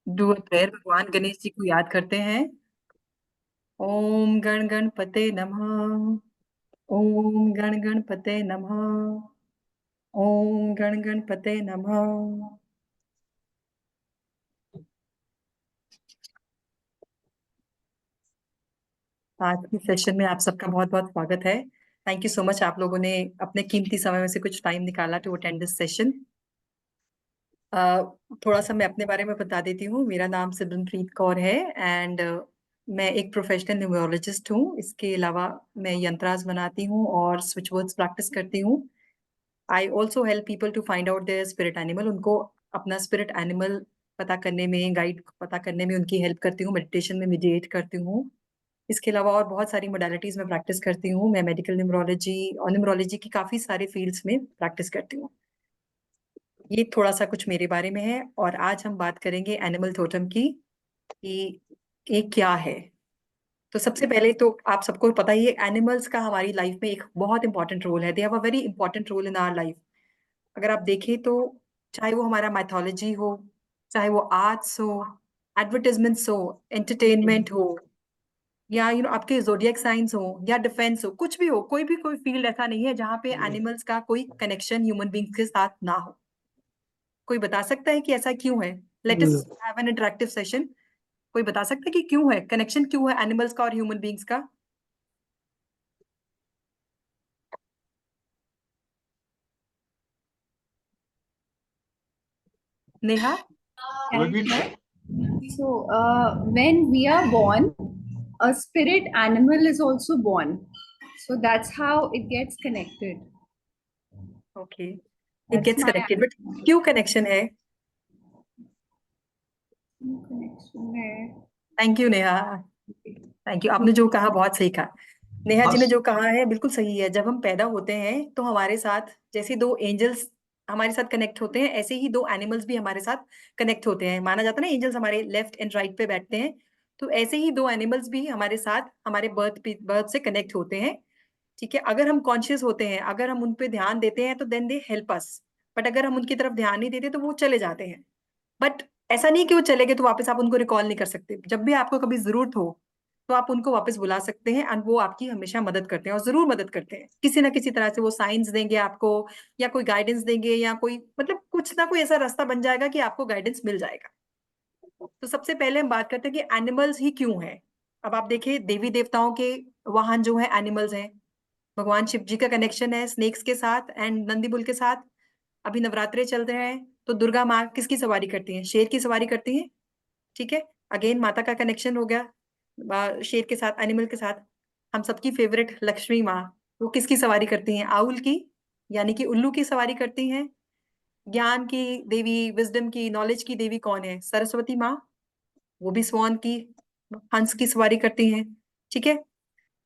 Do a prayer. भगवान गणेश जी को याद करते हैं। ओम गण गणपते नमः। ओम गण गणपते नमः। ओम गण गणपते नमः। आज के सेशन में आप सबका बहुत बहुत स्वागत है। थैंक यू सो मच, आप लोगों ने अपने कीमती समय में से कुछ टाइम निकाला टू अटेंड दिस सेशन। थोड़ा सा मैं अपने बारे में बता देती हूँ। मेरा नाम सिमरनप्रीत कौर है एंड मैं एक प्रोफेशनल न्यूमरोलॉजिस्ट हूँ। इसके अलावा मैं यंत्रास बनाती हूँ और स्विच वर्ड्स प्रैक्टिस करती हूँ। I also help people to find out their spirit animal. उनको अपना स्पिरिट एनिमल पता करने में, गाइड पता करने में उनकी हेल्प करती हूँ। मेडिटेशन में मेडिएट करती हूँ। इसके अलावा और बहुत सारी मोडालिटीज में प्रैक्टिस करती हूँ। मैं मेडिकल न्यूमरोलॉजी और न्यूमरोलॉजी की काफी सारे फील्ड्स में प्रैक्टिस करती हूँ। ये थोड़ा सा कुछ मेरे बारे में है और आज हम बात करेंगे एनिमल टोटम की कि ये क्या है। तो सबसे पहले तो आप सबको पता ही है, एनिमल्स का हमारी लाइफ में एक बहुत इंपॉर्टेंट रोल है। They have a very important role in our life. अगर आप देखें तो चाहे वो हमारा माइथोलॉजी हो, चाहे वो आर्ट्स हो, एडवर्टाइजमेंट्स हो, एंटरटेनमेंट हो, या आपके जोडियक साइंस हो या डिफेंस हो, कुछ भी हो, कोई फील्ड ऐसा नहीं है जहाँ पे एनिमल्स का कोई कनेक्शन ह्यूमन बींग्स के साथ ना हो। कोई बता सकता है कि ऐसा क्यों है? Let us have an interactive session. कोई बता सकता है कि क्यों है, कनेक्शन क्यों है एनिमल्स का और ह्यूमन बींग्स का? Neha? So, when we are born, a spirit animal is also born. So that's how it gets connected. Okay, it That's gets my connected, but क्यों कनेक्शन है? connection है. Thank you Neha. Thank you, आपने जो कहा बहुत सही कहा। नेहा जी ने जो कहा है बिल्कुल सही है। जब हम पैदा होते हैं तो हमारे साथ जैसे दो एंजल्स हमारे साथ कनेक्ट होते हैं, ऐसे ही दो एनिमल्स भी हमारे साथ कनेक्ट होते हैं। माना जाता है ना, एंजल्स हमारे लेफ्ट एंड राइट पे बैठते हैं, तो ऐसे ही दो एनिमल्स भी हमारे साथ हमारे बर्थ से कनेक्ट होते हैं। ठीक है, अगर हम कॉन्शियस होते हैं, अगर हम उन पे ध्यान देते हैं तो then they help us. But अगर हम उनकी तरफ ध्यान नहीं देते तो वो चले जाते हैं। बट ऐसा नहीं कि वो चले गए तो वापस आप उनको रिकॉल नहीं कर सकते। जब भी आपको कभी जरूरत हो तो आप उनको वापस बुला सकते हैं एंड वो आपकी हमेशा मदद करते हैं, और जरूर मदद करते हैं किसी ना किसी तरह से। वो साइंस देंगे आपको, या कोई गाइडेंस देंगे, या कोई मतलब कुछ ना कोई ऐसा रास्ता बन जाएगा कि आपको गाइडेंस मिल जाएगा। तो सबसे पहले हम बात करते हैं कि एनिमल्स ही क्यों है। अब आप देखिए, देवी देवताओं के वाहन जो है एनिमल्स हैं। भगवान शिव जी का कनेक्शन है स्नेक्स के साथ एंड नंदी बुल के साथ। अभी नवरात्रे चल रहे हैं तो दुर्गा माँ किसकी सवारी करती हैं? शेर की सवारी करती हैं। ठीक है, अगेन माता का कनेक्शन हो गया शेर के साथ, एनिमल के साथ। हम सबकी फेवरेट लक्ष्मी माँ, वो किसकी सवारी करती हैं? आउल की, यानी कि उल्लू की सवारी करती हैं। ज्ञान की देवी, विजडम की, नॉलेज की देवी कौन है? सरस्वती माँ, वो भी स्वान की, हंस की सवारी करती हैं। ठीक है,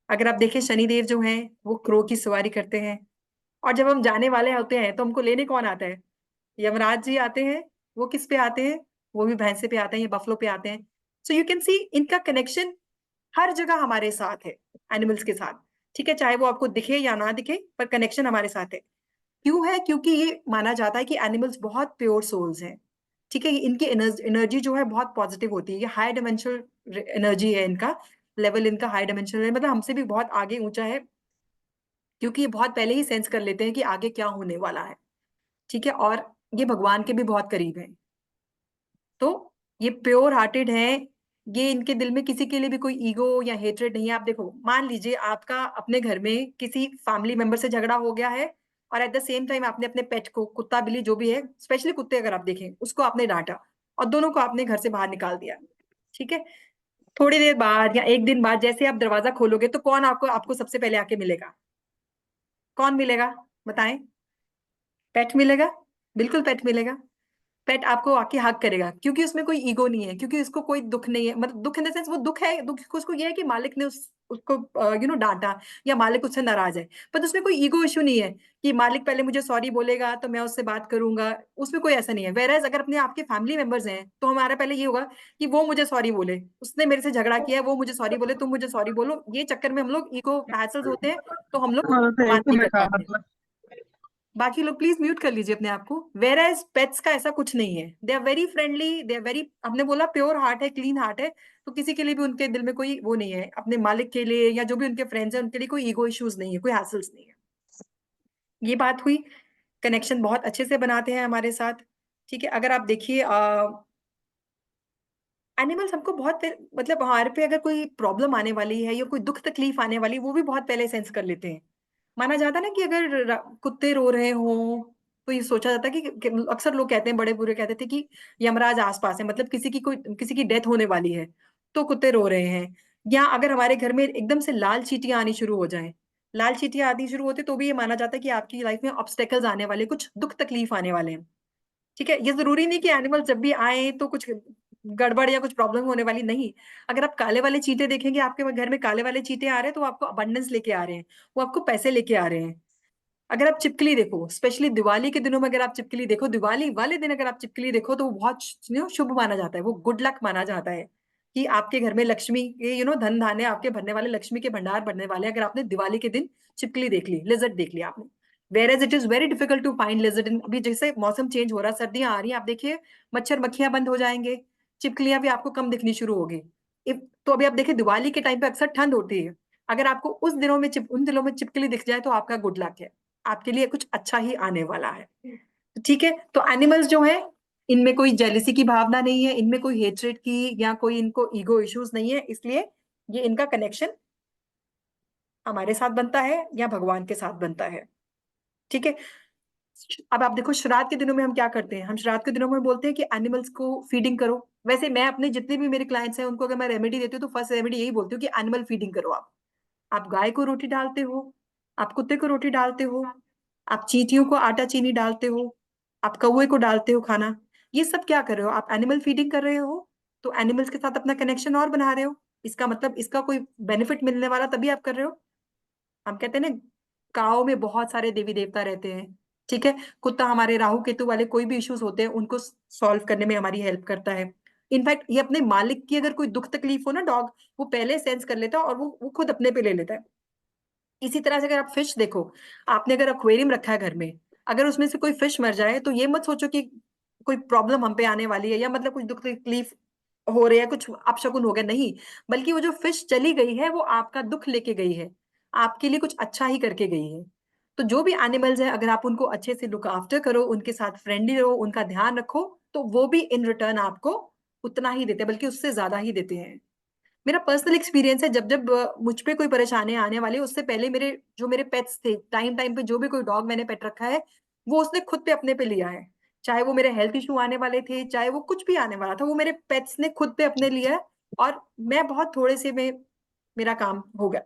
अगर आप देखें शनिदेव जो हैं वो क्रो की सवारी करते हैं। और जब हम जाने वाले होते हैं तो हमको लेने कौन आता है? यमराज जी आते हैं। वो किस पे आते हैं? वो भी भैंसे पे आते हैं या बफलो पे आते हैं। सो यू कैन सी इनका कनेक्शन हर जगह हमारे साथ है, एनिमल्स के साथ। ठीक है, चाहे वो आपको दिखे या ना दिखे, पर कनेक्शन हमारे साथ है। क्यों है? क्योंकि ये माना जाता है कि एनिमल्स बहुत प्योर सोल्स हैं। ठीक है, इनकी एनर्जी जो है बहुत पॉजिटिव होती है। ये हाई डायमेंशनल एनर्जी है इनका। लेवल इनका हाई डायमेंशनल है, मतलब हमसे भी बहुत आगे ऊंचा है। क्योंकि ये बहुत पहले ही सेंस कर लेते हैं कि आगे क्या होने वाला है। ठीक है, और ये भगवान के भी बहुत करीब है। तो ये प्योर हार्टेड है। ये इनके दिल में किसी के लिए भी कोई ईगो या हेट्रेड नहीं है। आप देखो, मान लीजिए आपका अपने घर में किसी फैमिली मेंबर से झगड़ा हो गया है, और एट द सेम टाइम आपने अपने पेट को, कुत्ता बिल्ली जो भी है, स्पेशली कुत्ते अगर आप देखें, उसको आपने डांटा और दोनों को आपने घर से बाहर निकाल दिया। ठीक है, थोड़ी देर बाद या एक दिन बाद जैसे आप दरवाजा खोलोगे तो कौन आपको आपको सबसे पहले आके मिलेगा? कौन मिलेगा? बताएं। पेट मिलेगा। बिल्कुल पेट मिलेगा। पेट आपको आके हक करेगा, क्योंकि उसमें कोई ईगो नहीं है, क्योंकि उसको कोई दुख नहीं है। मतलब दुख इन द सेंस, वो दुख है, दुख उसको ये है कि मालिक ने उसको डांटा, या मालिक उससे नाराज है। पर उसमें कोई ईगो इशू नहीं है कि मालिक पहले मुझे सॉरी बोलेगा तो मैं उससे बात करूंगा। उसमें कोई ऐसा नहीं है। वेरएज अगर अपने आपके फैमिली मेंबर्स हैं तो हमारा पहले ये होगा कि वो मुझे सॉरी बोले, उसने मेरे से झगड़ा किया है, वो मुझे सॉरी बोले, तुम मुझे सॉरी बोलो। ये चक्कर में हम लोग ईगो हैसल्स होते हैं, तो हम लोग बात नहीं कर पाते। बाकी लोग प्लीज म्यूट कर लीजिए अपने आप को। वेर एज पेट्स का ऐसा कुछ नहीं है, they are very friendly, they are very, हमने बोला प्योर हार्ट है, क्लीन हार्ट है, तो किसी के लिए भी उनके दिल में कोई वो नहीं है, अपने मालिक के लिए या जो भी उनके फ्रेंड्स हैं उनके लिए कोई ईगो इश्यूज नहीं है, कोई हैसल्स नहीं है। ये बात हुई। कनेक्शन बहुत अच्छे से बनाते हैं हमारे साथ। ठीक है, अगर आप देखिए एनिमल्स हमको बहुत मतलब हमारे पे अगर कोई प्रॉब्लम आने वाली है या कोई दुख तकलीफ आने वाली वो भी बहुत पहले सेंस कर लेते हैं। माना जाता है ना कि अगर कुत्ते रो रहे हो तो ये सोचा जाता है कि अक्सर लोग कहते हैं, बड़े बुरे कहते थे कि यमराज आसपास है, मतलब किसी की डेथ होने वाली है तो कुत्ते रो रहे हैं। या अगर हमारे घर में एकदम से लाल चींटियां आनी शुरू हो जाएं, लाल चींटियां आनी शुरू होती तो भी ये माना जाता है कि आपकी लाइफ में ऑब्स्टेकल्स आने वाले, कुछ दुख तकलीफ आने वाले हैं। ठीक है, ये जरूरी नहीं कि एनिमल जब भी आए तो कुछ गड़बड़ या कुछ प्रॉब्लम होने वाली नहीं। अगर आप काले वाले चींटे देखेंगे, आपके घर में काले वाले चींटे आ रहे हैं तो वो आपको अबंडेंस लेके आ रहे हैं, वो आपको पैसे लेके आ रहे हैं। अगर आप चिपकली देखो, स्पेशली दिवाली के दिनों में अगर आप चिपकली देखो, दिवाली वाले दिन अगर आप चिपकली देखो तो वो बहुत शुभ माना जाता है, वो गुड लक माना जाता है कि आपके घर में लक्ष्मी के धन धान्य आपके भरने वाले, लक्ष्मी के भंडार भरने वाले, अगर आपने दिवाली के दिन चिपकली देख ली, लिजर्ड देख लिया आपने। Whereas it is very difficult to find lizard in, अभी जैसे मौसम चेंज हो रहा है, सर्दियां आ रही हैं, आप देखिए मच्छर मक्खियां बंद हो जाएंगे, चिपकलियां भी आपको कम दिखनी शुरू होगी। तो अभी आप देखिए दिवाली के टाइम पे अक्सर ठंड होती है, अगर आपको उस दिनों में उन दिनों में चिपकली दिख जाए तो आपका गुड लक है, आपके लिए कुछ अच्छा ही आने वाला है। तो ठीक है, तो एनिमल्स जो है इनमें कोई जेलिसी की भावना नहीं है, इनमें कोई हेट्रेड की या कोई इनको ईगो इश्यूज नहीं है, इसलिए ये इनका कनेक्शन हमारे साथ बनता है या भगवान के साथ बनता है। ठीक है, अब आप देखो श्राद्ध के दिनों में हम क्या करते हैं, हम श्राद्ध के दिनों में बोलते हैं कि एनिमल्स को फीडिंग करो। वैसे मैं अपने जितने भी मेरे क्लाइंट्स हैं उनको अगर मैं रेमेडी देती हूँ तो फर्स्ट रेमेडी यही बोलती हूँ कि एनिमल फीडिंग करो। आप गाय को रोटी डालते हो, आप कुत्ते को रोटी डालते हो, आप चींटियों को आटा चीनी डालते हो, आप कौवे को डालते हो खाना, ये सब क्या कर रहे हो, आप एनिमल फीडिंग कर रहे हो। तो एनिमल्स के साथ अपना कनेक्शन और बना रहे हो, इसका मतलब इसका कोई बेनिफिट मिलने वाला तभी आप कर रहे हो। हम कहते हैं ना, गाँव में बहुत सारे देवी देवता रहते हैं। ठीक है, कुत्ता हमारे राहु केतु वाले कोई भी इश्यूज होते हैं उनको सॉल्व करने में हमारी हेल्प करता है। इनफैक्ट ये अपने मालिक की अगर कोई दुख तकलीफ हो ना, डॉग वो पहले सेंस कर लेता है और वो खुद अपने पे ले लेता है। इसी तरह से अगर आप फिश देखो, आपने अगर एक्वेरियम रखा है घर में, अगर उसमें से कोई फिश मर जाए तो ये मत सोचो कि कोई प्रॉब्लम हम पे आने वाली है या मतलब कुछ दुख तकलीफ हो रही है, कुछ अपशकुन हो गया, नहीं। बल्कि वो जो फिश चली गई है वो आपका दुख लेके गई है, आपके लिए कुछ अच्छा ही करके गई है। तो जो भी एनिमल्स है अगर आप उनको अच्छे से लुक आफ्टर करो, उनके साथ फ्रेंडली रहो, उनका ध्यान रखो, तो वो भी इन रिटर्न आपको उतना ही देते हैं, बल्कि उससे ज्यादा ही देते हैं। मेरा पर्सनल एक्सपीरियंस है, जब जब मुझ पे कोई परेशानी आने वाली है, उससे पहले मेरे पेट्स थे, टाइम टाइम पे जो भी कोई डॉग मैंने पेट रखा है वो उसने खुद पे अपने पे लिया है। चाहे वो मेरे हेल्थ इशू आने वाले थे, चाहे वो कुछ भी आने वाला था, वो मेरे पेट्स ने खुद पे अपने लिया है। और मैं बहुत थोड़े से में मेरा काम हो गया,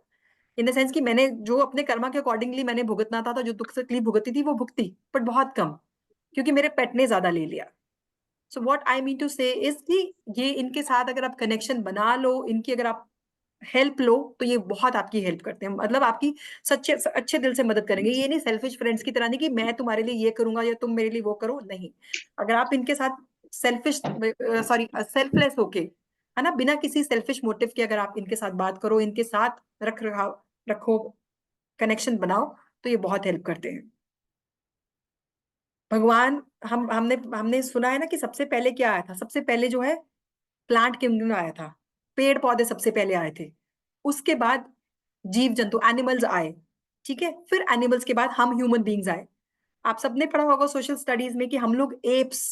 इन द सेंस कि मैंने जो अपने कर्मा के अकॉर्डिंगली मैंने भुगतना था, तो जो दुख तकलीफ भुगती थी वो भुगती, बट बहुत कम, क्योंकि मेरे पेट ने ज्यादा ले लिया। So what I mean to say is कि ये इनके साथ अगर आप कनेक्शन बना लो, इनकी अगर आप हेल्प लो, तो ये बहुत आपकी हेल्प करते हैं, मतलब आपकी सच्चे अच्छे दिल से मदद करेंगे। ये नहीं सेल्फिश फ्रेंड्स की तरह नहीं कि मैं तुम्हारे लिए ये करूंगा या तुम मेरे लिए वो करो, नहीं। अगर आप इनके साथ सेल्फिश सॉरी सेल्फलेस होके, है ना, बिना किसी सेल्फिश मोटिव के अगर आप इनके साथ बात करो, इनके साथ रखो, कनेक्शन बनाओ, तो ये बहुत हेल्प करते हैं। भगवान, हमने हमने सुना है ना कि सबसे पहले क्या आया था, सबसे पहले जो है प्लांट किंगडम आया था, पेड़ पौधे सबसे पहले आए थे, उसके बाद जीव जंतु एनिमल्स आए। ठीक है, फिर एनिमल्स के बाद हम ह्यूमन बींग्स आए। आप सबने पढ़ा होगा सोशल स्टडीज में कि हम लोग एप्स,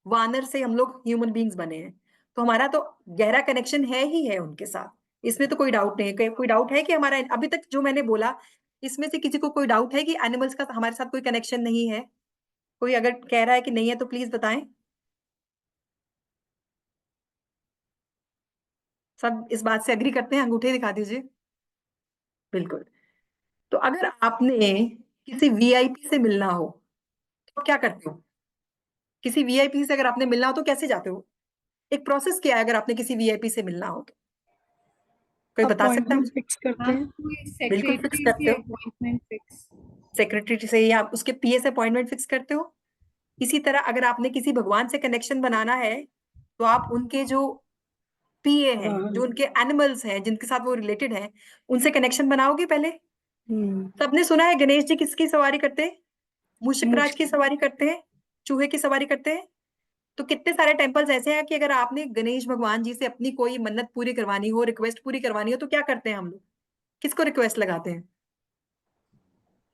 वानर से हम लोग ह्यूमन बींग्स बने हैं। तो हमारा तो गहरा कनेक्शन है ही है उनके साथ, इसमें तो कोई डाउट नहीं है। कोई डाउट है कि हमारा अभी तक जो मैंने बोला इसमें से किसी को कोई डाउट है कि एनिमल्स का हमारे साथ कोई कनेक्शन नहीं है? कोई अगर कह रहा है कि नहीं है तो प्लीज बताएं। सब इस बात से एग्री करते हैं, अंगूठे दिखा दीजिए। बिल्कुल। तो अगर आपने किसी वीआईपी से मिलना हो तो आप क्या करते हो? किसी वीआईपी से अगर आपने मिलना हो तो कैसे जाते हो? एक प्रोसेस क्या है अगर आपने किसी वीआईपी से मिलना हो तो? कोई बता सकता है अपॉइंटमेंट मुझे? फिक्स करते हाँ, हैं। कोई बिल्कुल फिक्स सेक्रेटरी करते से हो, अपॉइंटमेंट फिक्स। सेक्रेटरी से या उसके पीए से अपॉइंटमेंट फिक्स करते हो। इसी तरह अगर आपने किसी भगवान से कनेक्शन बनाना है तो आप उनके जो पीए हैं, वाहन। जो उनके एनिमल्स हैं जिनके साथ वो रिलेटेड हैं, उनसे कनेक्शन बनाओगे पहले। हम्म। सबने सुना है गणेश जी किसकी सवारी करते हैं? मूषक राज मूष की सवारी करते हैं, चूहे की सवारी करते हैं। तो कितने सारे टेम्पल्स ऐसे हैं कि अगर आपने गणेश भगवान जी से अपनी कोई मन्नत पूरी करवानी हो, रिक्वेस्ट पूरी करवानी हो, तो क्या करते हैं हम लोग? किसको रिक्वेस्ट लगाते हैं?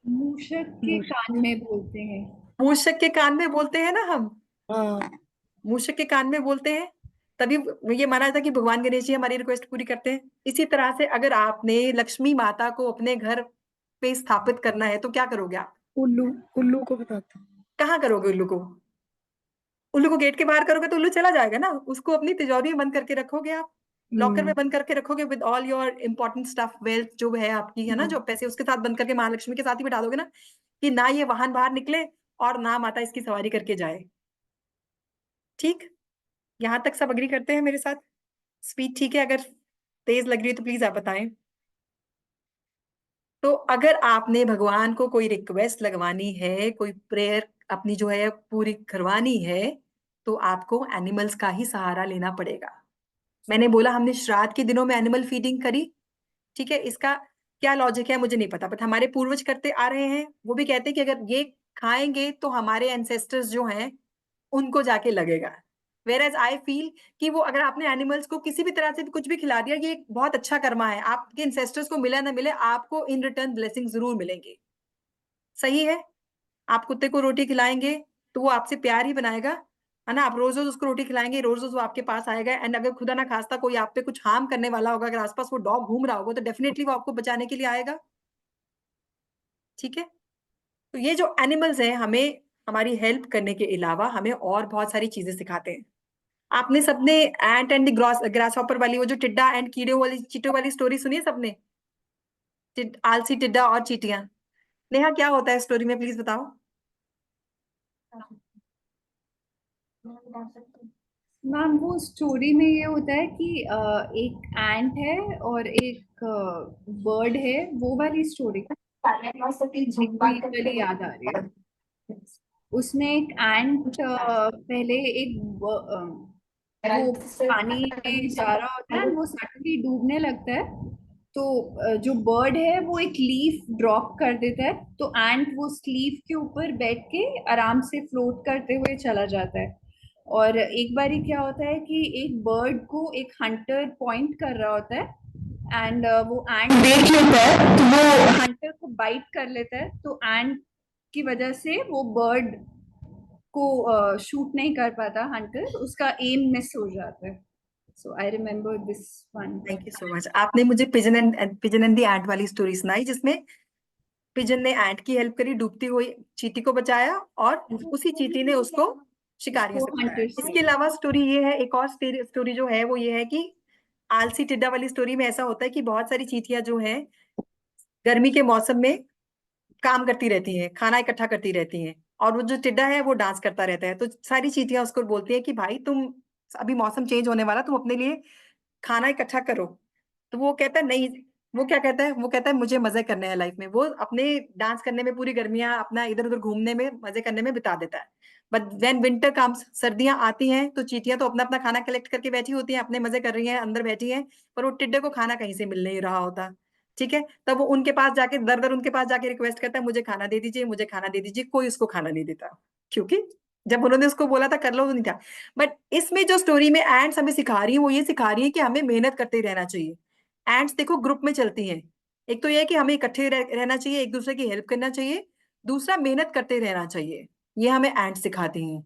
मूषक के कान में बोलते हैं। मूषक के कान में बोलते हैं ना हम। हाँ। मूषक के कान में बोलते हैं, तभी ये माना था कि भगवान गणेश जी हमारी रिक्वेस्ट पूरी करते हैं। इसी तरह से अगर आपने लक्ष्मी माता को अपने घर पे स्थापित करना है तो क्या करोगे आप? उल्लू, उल्लू को बताते हैं। कहाँ करोगे उल्लू को? उल्लू को गेट के बाहर करोगे तो उल्लू चला जाएगा ना, उसको अपनी तिजोरी में बंद करके रखोगे आप, लॉकर में हम्म। बंद करके रखोगे with all your important stuff, wealth जो है आपकी, है ना, जो पैसे उसके साथ बंद करके महालक्ष्मी के साथ ही बिठा दोगे ना, कि ना ये वाहन बाहर निकले और ना माता इसकी सवारी करके जाए। ठीक, यहां तक सब अग्री करते हैं मेरे साथ? स्पीड ठीक है? अगर तेज लग रही है तो प्लीज आप बताएं। तो अगर आपने भगवान को कोई रिक्वेस्ट लगवानी है, कोई प्रेयर अपनी जो है पूरी करवानी है, तो आपको एनिमल्स का ही सहारा लेना पड़ेगा। मैंने बोला हमने श्राद्ध के दिनों में एनिमल फीडिंग करी, ठीक है, इसका क्या लॉजिक है मुझे नहीं पता, बट हमारे पूर्वज करते आ रहे हैं। वो भी कहते हैं कि अगर ये खाएंगे तो हमारे एंसेस्टर्स जो हैं उनको जाके लगेगा। वेर एज आई फील कि वो अगर आपने एनिमल्स को किसी भी तरह से भी कुछ भी खिला दिया, ये एक बहुत अच्छा कर्मा है, आपके इंसेस्टर्स को मिला ना मिले, आपको इन रिटर्न ब्लेसिंग जरूर मिलेंगे। सही है? आप कुत्ते को रोटी खिलाएंगे तो वो आपसे प्यार ही बनाएगा, है ना। आप रोज रोज उसको रोटी खिलाएंगे, रोज रोज वो आपके पास आएगा, एंड अगर खुदा ना खास्ता कोई आप पे कुछ हार्म करने वाला होगा, अगर आसपास वो डॉग घूम रहा होगा, तो डेफिनेटली वो आपको बचाने के लिए आएगा। ठीक है। तो ये जो एनिमल्स हैं हमें हमारी हेल्प करने के अलावा हमें और बहुत सारी चीजें सिखाते हैं। आपने सबने एंट एंड ग्रास हॉपर वाली, वो जो टिड्डा एंड कीड़े वाली, चीटों वाली स्टोरी सुनी है सबने? आलसी टिड्डा और चीटियां। नेहा क्या होता है स्टोरी में, प्लीज बताओ। मैम वो स्टोरी में ये होता है कि एक एंट है और एक बर्ड है, वो वाली स्टोरी मेरे को ये वाली याद आ रही है। उसमें एक एंट पहले एक वो पानी में जा रहा होता है, वो सडनली डूबने लगता है। तो जो बर्ड है वो एक लीफ ड्रॉप कर देता है, तो एंट वो उस लीफ के ऊपर बैठ के आराम से फ्लोट करते हुए चला जाता है। और एक बारी क्या होता है कि एक बर्ड को एक हंटर पॉइंट कर रहा होता है, एंड वो एंट देख लेता है तो वो हंटर को बाइट कर लेता है, तो एंट की वजह से वो बर्ड को शूट नहीं कर पाता हंटर, उसका एम मिस हो जाता है। So I remember this one. Thank you so much. आपने मुझे पिजन एंड दी एंट वाली स्टोरी सुनाई, जिसमें पिजन ने एंट की हेल्प करी, डूबती हुई चींटी को बचाया, और उसी चींटी ने उसको शिकारियों उसको से बचाया। हंटर से। इसके अलावा स्टोरी ये है, एक और स्टोरी जो है वो ये है कि आलसी टिड्डा वाली स्टोरी में ऐसा होता है कि बहुत सारी चींटियां जो हैं गर्मी के मौसम में काम करती रहती हैं, खाना इकट्ठा करती रहती हैं, और वो जो टिड्डा है वो डांस करता रहता है। तो सारी चींटियां उसको बोलती हैं कि भाई तुम, अभी मौसम चेंज होने वाला, तुम अपने लिए खाना इकट्ठा करो। तो वो कहता है नहीं। वो क्या कहता है? वो कहता है मुझे मजे करने हैं लाइफ में। वो अपने डांस करने में पूरी गर्मियां अपना इधर उधर घूमने में, मजे करने में बिता देता है। बट वेन विंटर कम्स, सर्दियां आती हैं, तो चींटियां तो अपना अपना खाना कलेक्ट करके बैठी होती हैं, अपने मजे कर रही हैं, अंदर बैठी हैं, पर वो टिड्डे को खाना कहीं से मिल नहीं रहा होता। ठीक है। तब वो उनके पास जाके दर दर उनके पास जाके रिक्वेस्ट करता है, मुझे खाना दे दीजिए, मुझे खाना दे दीजिए। कोई उसको खाना नहीं देता, क्योंकि जब उन्होंने उसको बोला था कर लो तो नहीं था। बट इसमें जो स्टोरी में एंड्स हमें सिखा रही है वो ये सिखा रही है कि हमें मेहनत करते रहना चाहिए। एंड्स देखो ग्रुप में चलती हैं। एक तो ये है कि हमें इकट्ठे रहना चाहिए, एक दूसरे की हेल्प करना चाहिए। दूसरा, मेहनत करते रहना चाहिए। ये हमें एंड्स सिखाती हैं।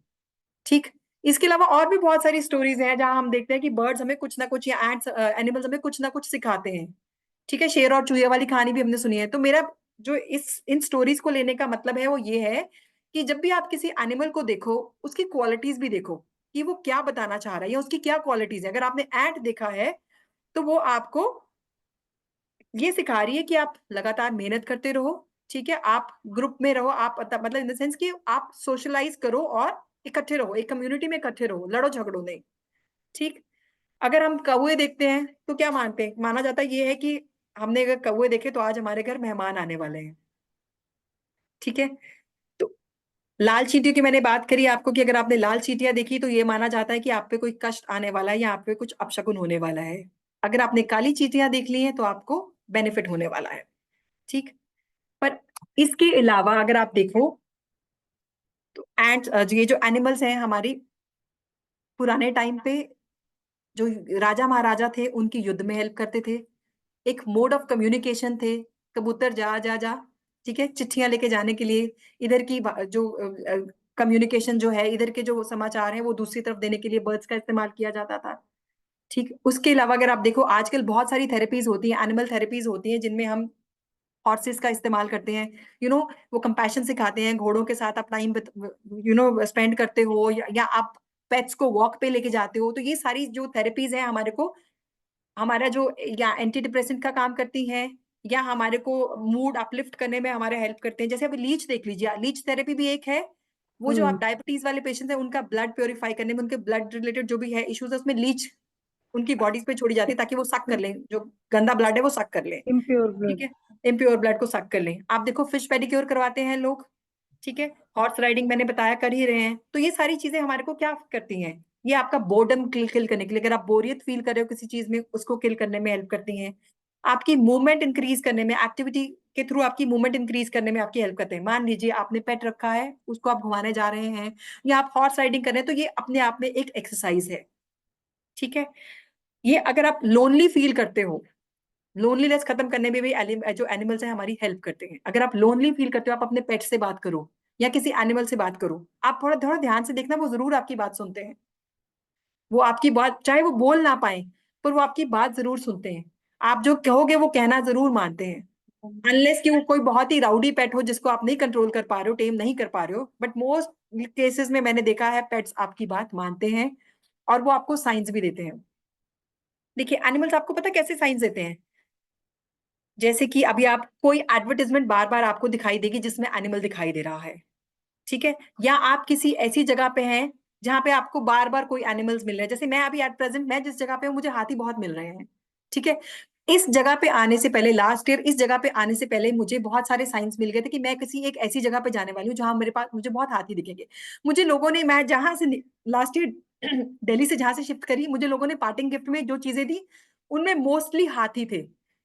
ठीक। इसके अलावा और भी बहुत सारी स्टोरीज हैं जहां हम देखते हैं कि बर्ड्स हमें कुछ ना कुछ, या एंड्स एनिमल्स हमें कुछ ना कुछ सिखाते हैं। ठीक है। शेर और चूहे वाली कहानी भी हमने सुनी है। तो मेरा जो इस इन स्टोरीज को लेने का मतलब है वो ये है कि जब भी आप किसी एनिमल को देखो, उसकी क्वालिटीज भी देखो कि वो क्या बताना चाह रहा है या उसकी क्या क्वालिटीज है। अगर आपने एंट देखा है तो वो आपको ये सिखा रही है कि आप लगातार मेहनत करते रहो। ठीक है। आप ग्रुप में रहो, आप मतलब इन द सेंस कि आप सोशलाइज करो और इकट्ठे रहो, एक कम्युनिटी में इकट्ठे रहो, लड़ो झगड़ो नहीं। ठीक। अगर हम कौवे देखते हैं तो क्या मानते हैं? माना जाता है ये है कि हमने अगर कौवे देखे तो आज हमारे घर मेहमान आने वाले हैं। ठीक है। तो लाल चींटियों की मैंने बात करी आपको कि अगर आपने लाल चींटियां देखी तो ये माना जाता है कि आप पे कोई कष्ट आने वाला है या आप पे कुछ अपशकुन होने वाला है। अगर आपने काली चींटियां देख ली हैं तो आपको बेनिफिट होने वाला है। ठीक। पर इसके अलावा अगर आप देखो तो एंड ये जो एनिमल्स हैं हमारी पुराने टाइम पे जो राजा महाराजा थे उनकी युद्ध में हेल्प करते थे, एक मोड ऑफ कम्युनिकेशन थे। कबूतर जा जा जा, ठीक है, चिट्ठियां लेके जाने के लिए, इधर की जो कम्युनिकेशन जो है, इधर के जो समाचार है वो दूसरी तरफ देने के लिए बर्ड्स का इस्तेमाल किया जाता था। ठीक, उसके अलावा अगर आप देखो आजकल बहुत सारी थेरेपीज होती हैं, एनिमल थेरेपीज होती हैं, जिनमें हम हॉर्सेस का इस्तेमाल करते हैं। वो कंपैशन सिखाते हैं, घोड़ों के साथ आप टाइम स्पेंड करते हो, या आप पेट्स को वॉक पे लेके जाते हो। तो ये सारी जो थेरेपीज है हमारे को, हमारा जो, या एंटी डिप्रेसेंट का काम करती हैं, या हमारे को मूड अपलिफ्ट करने में हमारे हेल्प करते हैं। जैसे अभी लीच देख लीजिए, लीच थेरेपी भी एक है। वो जो आप डायबिटीज वाले पेशेंट है उनका ब्लड प्योरीफाई करने में, उनके ब्लड रिलेटेड जो भी है इश्यूज है, उसमें लीच उनकी बॉडीज पे छोड़ी जाती है ताकि वो सक कर लें, जो गंदा ब्लड है वो सक कर लें। इम्प्योर ठीक ब्लड। है, इम्प्योर ब्लड को सक कर लें। आप देखो फिश पेडिक्योर करवाते हैं लोग, ठीक है, हॉर्स राइडिंग मैंने बताया कर ही रहे हैं। तो ये सारी चीजें हमारे को क्या करती हैं, ये आपका बोर्डम किल करने के लिए, अगर आप बोरियत फील कर रहे हो किसी चीज में, उसको किल करने में हेल्प करती हैं। आपकी मूवमेंट इंक्रीज करने में, एक्टिविटी के थ्रू आपकी मूवमेंट इंक्रीज करने में आपकी हेल्प करते हैं। मान लीजिए आपने पेट रखा है, उसको आप घुमाने जा रहे हैं, या आप हॉर्स राइडिंग कर रहे हैं, तो ये अपने आप में एक एक्सरसाइज है। ठीक है, ये अगर आप लोनली फील करते हो, लोनलीनेस खत्म करने में भी जो एनिमल्स हैं हमारी हेल्प करते हैं। अगर आप लोनली फील करते हो, आप अपने पेट से बात करो या किसी एनिमल से बात करो, आप थोड़ा थोड़ा ध्यान से देखना, वो जरूर आपकी बात सुनते हैं। वो आपकी बात, चाहे वो बोल ना पाए, पर वो आपकी बात जरूर सुनते हैं। आप जो कहोगे वो कहना जरूर मानते हैं, अनलेस कि वो कोई बहुत ही राउडी पेट हो जिसको आप नहीं कंट्रोल कर पा रहे हो, टेम नहीं कर पा रहे हो। बट मोस्ट केसेस में मैंने देखा है पेट्स आपकी बात मानते हैं, और वो आपको साइंस भी देते हैं। देखिए एनिमल्स आपको पता कैसे साइंस देते हैं, जैसे कि अभी आप कोई एडवर्टीजमेंट बार बार आपको दिखाई देगी जिसमें एनिमल दिखाई दे रहा है, ठीक है, या आप किसी ऐसी जगह पे हैं जहां पे आपको बार बार कोई एनिमल्स मिल रहे हैं। जैसे मैं अभी एट प्रेजेंट, मैं जिस जगह पे हूँ मुझे हाथी बहुत मिल रहे हैं, ठीक है। इस जगह पे आने से पहले, लास्ट ईयर इस जगह पे आने से पहले मुझे बहुत सारे साइंस मिल गए थे कि मैं किसी एक ऐसी जगह पे जाने वाली हूँ जहां मेरे पास मुझे बहुत हाथी दिखेंगे। मुझे लोगों ने, मैं जहां से लास्ट ईयर दिल्ली से जहां से शिफ्ट करी, मुझे लोगों ने पार्टिंग गिफ्ट में जो चीजें दी उनमें मोस्टली हाथी थे।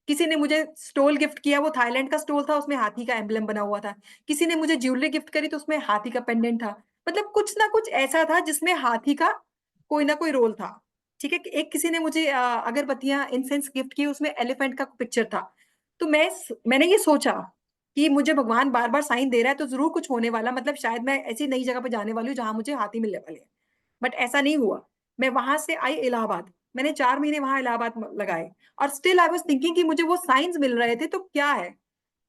किसी ने मुझे स्टोल गिफ्ट किया, वो थाईलैंड का स्टोल था, उसमें हाथी का एम्बलम बना हुआ था। किसी ने मुझे ज्वेलरी गिफ्ट करी तो उसमें हाथी का पेंडेंट था। मतलब कुछ ना कुछ ऐसा था जिसमें हाथी का कोई ना कोई रोल था। ठीक है, एक किसी ने मुझे अगरबत्तियां इंसेंस गिफ्ट की, उसमें एलिफेंट का पिक्चर था। तो मैंने ये सोचा कि मुझे भगवान बार बार साइन दे रहा है तो जरूर कुछ होने वाला, मतलब शायद मैं ऐसी नई जगह पे जाने वाली हूँ जहां मुझे हाथी मिलने वाले हैं। बट ऐसा नहीं हुआ। मैं वहां से आई इलाहाबाद, मैंने 4 महीने वहां इलाहाबाद लगाए, और स्टिल आई वाज थिंकिंग कि मुझे वो साइंस मिल रहे थे तो क्या है।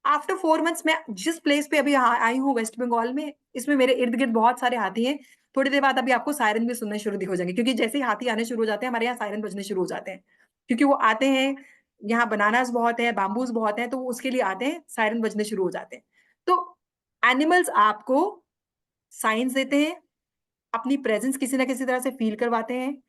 आफ्टर 4 मंथ्स मैं जिस प्लेस पे अभी आई हूँ वेस्ट बंगाल में, इसमें मेरे इर्द गिर्द बहुत सारे हाथी हैं। थोड़ी देर बाद अभी आपको सायरन भी सुनने शुरू हो जाएंगे, क्योंकि जैसे ही हाथी आने शुरू हो जाते हैं हमारे यहाँ सायरन बजने शुरू हो जाते हैं। क्योंकि वो आते हैं, यहाँ बनानास बहुत है, बाम्बूज बहुत है, तो वो उसके लिए आते हैं, सायरन बजने शुरू हो जाते हैं। तो एनिमल्स आपको साइंस देते हैं, अपनी प्रेजेंस किसी ना किसी तरह से फील करवाते हैं।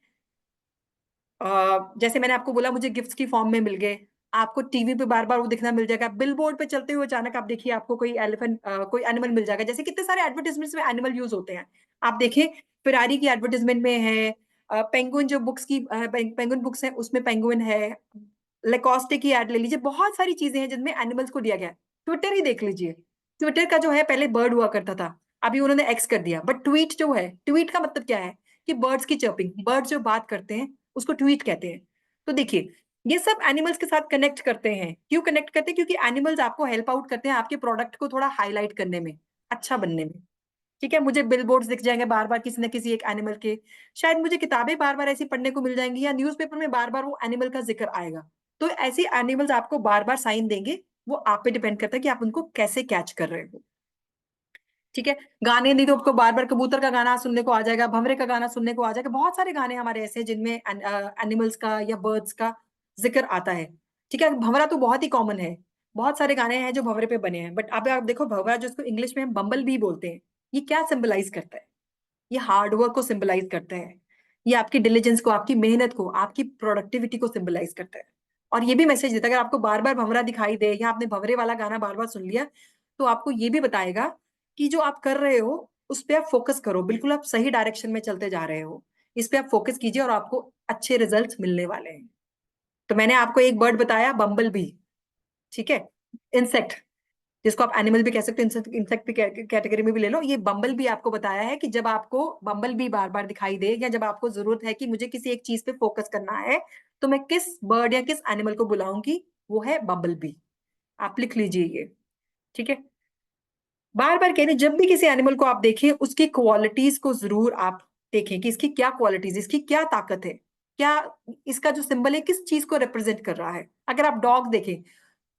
जैसे मैंने आपको बोला मुझे गिफ्ट्स की फॉर्म में मिल गए, आपको टीवी पे बार बार वो दिखना मिल जाएगा, बिल बोर्ड पे चलते हुए अचानक आप देखिए आपको कोई एलिफेंट, कोई एनिमल मिल जाएगा। जैसे कितने सारे एडवर्टीजमेंट्स में एनिमल यूज होते हैं, आप देखें, फिरारी की एडवर्टीजमेंट में है, पेंगुइन जो बुक्स की पेंगुइन बुक्स है उसमें पेंगुइन है, लेकोस्टे की एड ले लीजिए, बहुत सारी चीजें हैं जिनमें एनिमल्स को दिया गया है। ट्विटर ही देख लीजिए, ट्विटर का जो है पहले बर्ड हुआ करता था, अभी उन्होंने एक्स कर दिया। बट ट्वीट जो है, ट्वीट का मतलब क्या है कि बर्ड्स की चर्पिंग, बर्ड्स जो बात करते हैं उसको ट्वीट कहते हैं। तो देखिए ये सब एनिमल्स के साथ कनेक्ट करते हैं। क्यों कनेक्ट करते हैं? क्योंकि एनिमल्स आपको हेल्प आउट करते हैं आपके प्रोडक्ट को थोड़ा हाईलाइट करने में, अच्छा बनने में। ठीक है, मुझे बिल बोर्ड दिख जाएंगे बार बार किसी न किसी एक एनिमल के, शायद मुझे किताबें बार बार ऐसी पढ़ने को मिल जाएंगी, या न्यूज़पेपर में बार बार वो एनिमल का जिक्र आएगा। तो ऐसे एनिमल्स आपको बार बार साइन देंगे, वो आप पे डिपेंड करता है कि आप उनको कैसे कैच कर रहे हो। ठीक है, गाने नहीं तो आपको बार बार कबूतर का गाना सुनने को आ जाएगा, भंवरे का गाना सुनने को आ जाएगा, बहुत सारे गाने हमारे ऐसे हैं जिनमें एनिमल्स का या बर्ड्स का जिक्र आता है। ठीक है, भंवरा तो बहुत ही कॉमन है, बहुत सारे गाने हैं जो भंवरे पे बने हैं। बट अब आप देखो भंवरा, जो इसको इंग्लिश में हम बम्बल बी बोलते हैं, ये क्या सिंबलाइज करता है? ये हार्डवर्क को सिंबलाइज करता है, ये आपकी डिलीजेंस को, आपकी मेहनत को, आपकी प्रोडक्टिविटी को सिंबलाइज करता है। और ये भी मैसेज देता है, अगर आपको बार बार भंवरा दिखाई दे या आपने भंवरे वाला गाना बार बार सुन लिया, तो आपको ये भी बताएगा कि जो आप कर रहे हो उस पर आप फोकस करो, बिल्कुल आप सही डायरेक्शन में चलते जा रहे हो, इस पे आप फोकस कीजिए और आपको अच्छे रिजल्ट्स मिलने वाले हैं। तो मैंने आपको एक बर्ड बताया, बम्बल बी, ठीक है, इंसेक्ट। जिसको आप एनिमल भी कह सकते हो, इंसेक्ट भी कैटेगरी में भी ले लो। ये बम्बल भी आपको बताया है कि जब आपको बम्बल भी बार बार दिखाई दे, या जब आपको जरूरत है कि मुझे किसी एक चीज पे फोकस करना है, तो मैं किस बर्ड या किस एनिमल को बुलाऊंगी, वो है बम्बल बी। आप लिख लीजिए ये, ठीक है। बार बार कह रहे, जब भी किसी एनिमल को आप देखें, उसकी क्वालिटीज को जरूर आप देखें कि इसकी क्या क्वालिटीज, इसकी क्या ताकत है, क्या इसका जो सिंबल है किस चीज को रिप्रेजेंट कर रहा है। अगर आप डॉग देखें,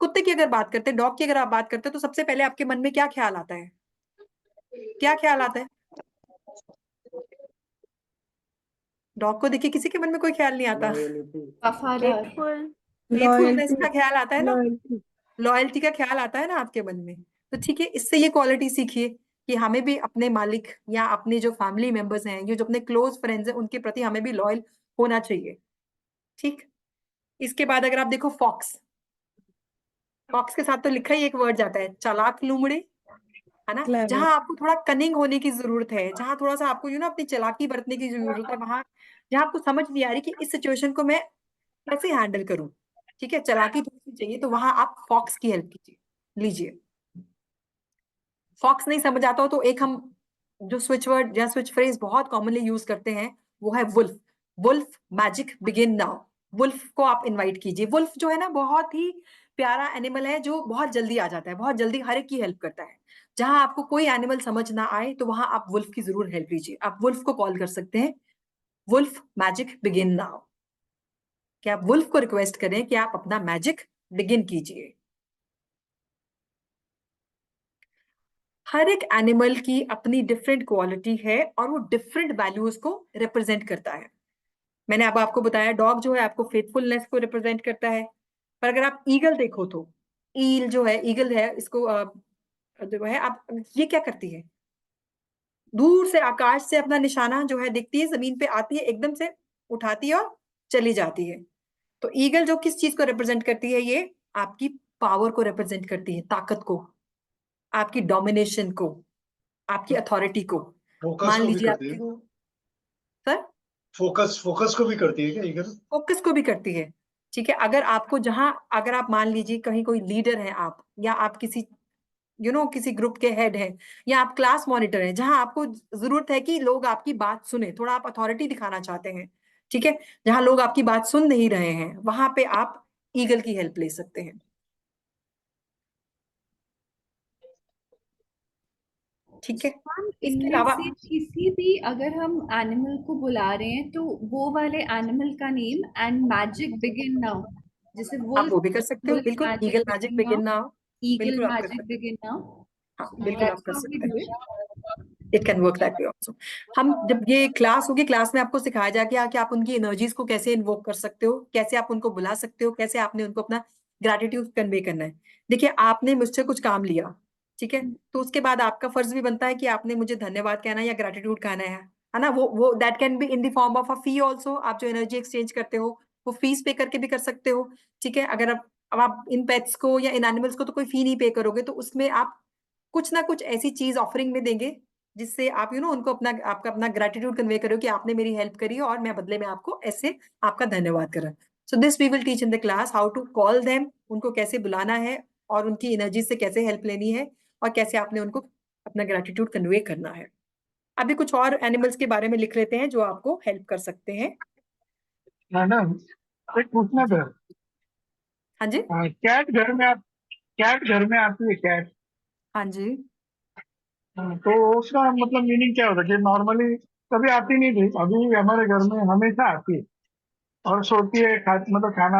कुत्ते की अगर बात करते हैं, डॉग की अगर आप बात करते हैं, तो सबसे पहले आपके मन में क्या ख्याल आता है? क्या ख्याल आता है? डॉग को देखिए, किसी के मन में कोई ख्याल नहीं आता। वफादार। फेथफुल। Faithfulness loyalty. का ख्याल आता है ना, लॉयल्टी। लॉयल्टी का ख्याल आता है ना आपके मन में। तो ठीक है, इससे ये क्वालिटी सीखिए कि हमें भी अपने मालिक या अपने जो फैमिली मेंबर्स हैं, ये जो अपने क्लोज फ्रेंड्स हैं, उनके प्रति हमें भी लॉयल होना चाहिए। ठीक। इसके बाद अगर आप देखो फॉक्स, फॉक्स के साथ तो लिखा ही एक वर्ड जाता है, चालाक लूमड़े, है ना। क्लेवर। जहां आपको थोड़ा कनिंग होने की जरूरत है, जहां थोड़ा सा आपको अपनी चालाकी बरतने की जरूरत है, वहां जहां आपको समझ नहीं आ रही कि इस सिचुएशन को मैं कैसे हैंडल करूं, ठीक है, चालाकी थोड़ी सी चाहिए, तो वहां आप फॉक्स की हेल्प कीजिए, लीजिए। फॉक्स नहीं समझ आता हो तो एक हम जो स्विच वर्ड या स्विच फ्रेज बहुत कॉमनली यूज करते हैं, वो है wolf. Wolf magic begin now. Wolf को आप इनवाइट कीजिए। वुल्फ जो है ना, बहुत ही प्यारा एनिमल है, जो बहुत जल्दी आ जाता है, बहुत जल्दी हर एक की हेल्प करता है। जहां आपको कोई एनिमल समझ ना आए, तो वहां आप वुल्फ की जरूर हेल्प लीजिए। आप वुल्फ को कॉल कर सकते हैं, वुल्फ मैजिक बिगिन नाउ। कि आप वुल्फ को रिक्वेस्ट करें कि आप अपना मैजिक बिगिन कीजिए। हर एक एनिमल की अपनी डिफरेंट क्वालिटी है, और वो डिफरेंट वैल्यूज को रिप्रेजेंट करता है। मैंने अब आपको बताया, डॉग जो है आपको फेथफुलनेस को रिप्रेजेंट करता है। पर अगर आप ईगल देखो तो, ईल जो है, ईगल है, इसको जो है आप, ये क्या करती है? दूर से आकाश से अपना निशाना जो है दिखती है, जमीन पे आती है, एकदम से उठाती है और चली जाती है। तो ईगल जो किस चीज को रिप्रेजेंट करती है, ये आपकी पावर को रिप्रेजेंट करती है, ताकत को, आपकी डोमिनेशन को, आपकी अथॉरिटी को। फोकस मान को भी लीजिए करती है। आपकी, सर, फोकस फोकस को भी करती है क्या इगल? फोकस को भी करती है। ठीक है, अगर आपको जहां, अगर आप मान लीजिए कहीं कोई लीडर है आप, या आप किसी किसी ग्रुप के हेड हैं, या आप क्लास मॉनिटर हैं, जहां आपको जरूरत है कि लोग आपकी बात सुने, थोड़ा आप अथॉरिटी दिखाना चाहते हैं, ठीक है, जहां लोग आपकी बात सुन नहीं रहे हैं, वहां पे आप ईगल की हेल्प ले सकते हैं। ठीक है। हम इसके इनमें अलावा से किसी भी, अगर हम एनिमल को बुला रहे हैं तो वो वाले एनिमल का name and magic begin now, जैसे आप वुल्फ, वो भी कर सकते हो, वुल्फ बिल्कुल, magic eagle magic begin now, begin now. Eagle बिल्कुल आप कर मैजिक सकते बिगिन नाउ। हैं, हाँ So बिल्कुल आप that's कर how we सकते do हैं। it. It can work that way also. हम जब ये क्लास होगी, क्लास में आपको सिखाया जाएगा कि आप उनकी एनर्जीज को कैसे इन्वोक कर सकते हो, कैसे आप उनको बुला सकते हो, कैसे आपने उनको अपना ग्रेटिट्यूड कन्वे करना है। देखिए, आपने मुझसे कुछ काम लिया, ठीक है, तो उसके बाद आपका फर्ज भी बनता है कि आपने मुझे धन्यवाद कहना है या ग्रेटिट्यूड कहना है ना। वो that can be in the form of a fee also. आप जो एनर्जी एक्सचेंज करते हो, वो फीस पे करके भी कर सकते हो। ठीक है, अगर अब आप इन पेट्स को या इन एनिमल्स को तो कोई फी नहीं पे करोगे, तो उसमें आप कुछ ना कुछ ऐसी चीज ऑफरिंग में देंगे, जिससे आप उनको अपना, आपका अपना ग्रेटिट्यूड कन्वे करो कि आपने मेरी हेल्प करी है, और मैं बदले में आपको ऐसे आपका धन्यवाद करा। So this we will teach in the class, how to call them, उनको कैसे बुलाना है, और उनकी एनर्जी से कैसे हेल्प लेनी है, और कैसे आपने उनको अपना ग्रेटिट्यूड कन्वे करना है। अभी कुछ और एनिमल्स के बारे में लिख लेते हैं जो आपको हेल्प कर सकते हैं। मैडम, एक पूछना जी, था। हाँ जी, कैट घर में आप कैट घर में आती है, कैट। हाँ जी। तो उसका मतलब मीनिंग क्या होता है कि नॉर्मली कभी आती नहीं थी, अभी हमारे घर में हमेशा आती है और सोती है, मतलब खाना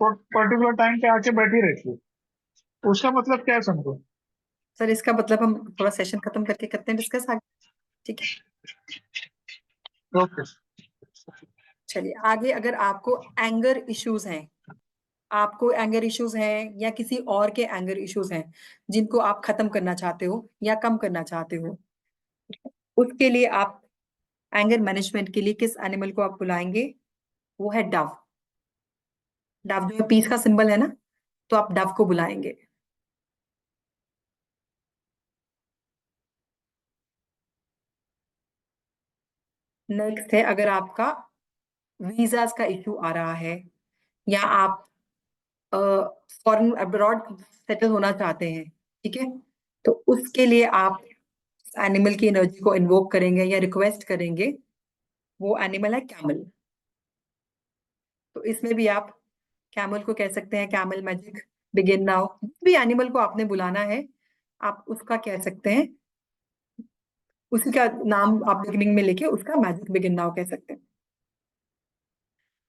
पर्टिकुलर टाइम पे आके बैठी रहती है। तो उसका मतलब क्या समझो? सर, इसका मतलब हम थोड़ा सेशन खत्म करके करते हैं डिस्कस आगे, ठीक है। ओके। चलिए आगे, अगर आपको एंगर इश्यूज हैं, आपको एंगर इश्यूज हैं या किसी और के एंगर इश्यूज हैं, जिनको आप खत्म करना चाहते हो या कम करना चाहते हो, उसके लिए आप एंगर मैनेजमेंट के लिए किस एनिमल को आप बुलाएंगे? वो है डव। डव जो है पीस का सिंबल है ना, तो आप डव को बुलाएंगे। नेक्स्ट है, अगर आपका वीजास का इश्यू आ रहा है, या आप फॉरेन अब्रॉड सेटल होना चाहते हैं, ठीक है, तो उसके लिए आप एनिमल की एनर्जी को इन्वोक करेंगे या रिक्वेस्ट करेंगे, वो एनिमल है कैमल। तो इसमें भी आप कैमल को कह सकते हैं कैमल मैजिक बिगिन नाउ। भी एनिमल को आपने बुलाना है, आप उसका कह सकते हैं, उसी का नाम आप बिगिनिंग में लेके उसका मैजिक बिगिन नाउ कह सकते हैं।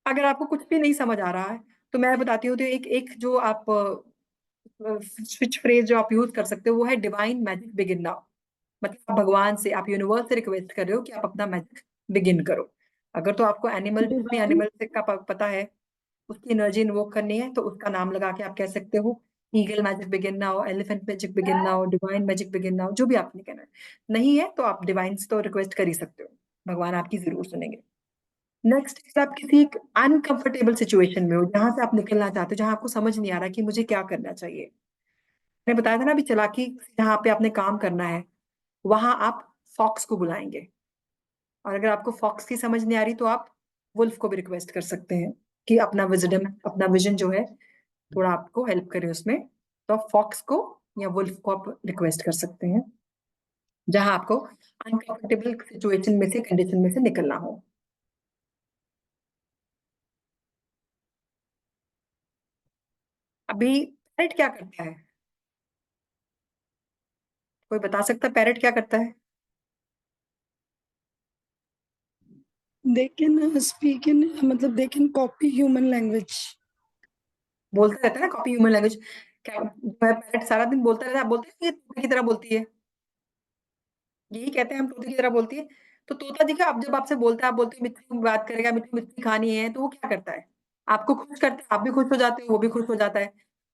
अगर आपको कुछ भी नहीं समझ आ रहा है तो मैं बताती हूँ, तो एक एक जो आप स्विच फ्रेज जो आप यूज कर सकते हो वो है डिवाइन मैजिक बिगिन नाउ। मतलब आप भगवान से, आप यूनिवर्स से रिक्वेस्ट कर रहे हो कि आप अपना मैजिक बिगिन करो। अगर तो आपको एनिमल, जितनी डिवाइन एनिमल से का पता है, उसकी एनर्जी इन्वोक करनी है, तो उसका नाम लगा के आप कह सकते हो eagle magic begin now, elephant magic begin now, divine magic begin now, जो भी आपने कहना है। नहीं है तो आप डिवाइन से तो रिक्वेस्ट कर ही सकते हो, भगवान आपकी जरूर सुनेंगे। नेक्स्ट, आप किसी एक अनकंफर्टेबल सिचुएशन में हो, जहां से आप निकलना चाहते हो, जहां आपको समझ नहीं आ रहा कि मुझे क्या करना चाहिए। मैंने बताया था ना अभी, चालाकी जहां पे आपने काम करना है, वहां आप फॉक्स को बुलाएंगे। और अगर आपको फॉक्स की समझ नहीं आ रही तो आप वुल्फ को भी रिक्वेस्ट कर सकते हैं कि अपना विजडम, अपना विजन जो है, थोड़ा आपको हेल्प करे उसमें। तो आप फॉक्स को या वुल्फ को आप रिक्वेस्ट कर सकते हैं, जहां आपको अनकंफर्टेबल सिचुएशन में से, कंडीशन में से निकलना हो। अभी पैरेट क्या करता है? कोई बता सकता है पैरेट क्या करता है? they can speak in मतलब they can copy human language। बोलता रहता है ना, कॉपी ह्यूमन लैंग्वेज। क्या पैरेट सारा दिन बोलता रहता है? आप बोलते हैं ये तोते की तरह बोलती है, यही कहते हैं हम, तोते की तरह बोलती है। तो तोता देखिए, अब जब आपसे बोलता है, आप बोलते हो मिट्टी में बात करेगा, मिट्टी मिट्टी खानी है, तो वो क्या करता है? आपको खुश करता है, आप भी खुश हो जाते हो, वो भी खुश हो जाता है।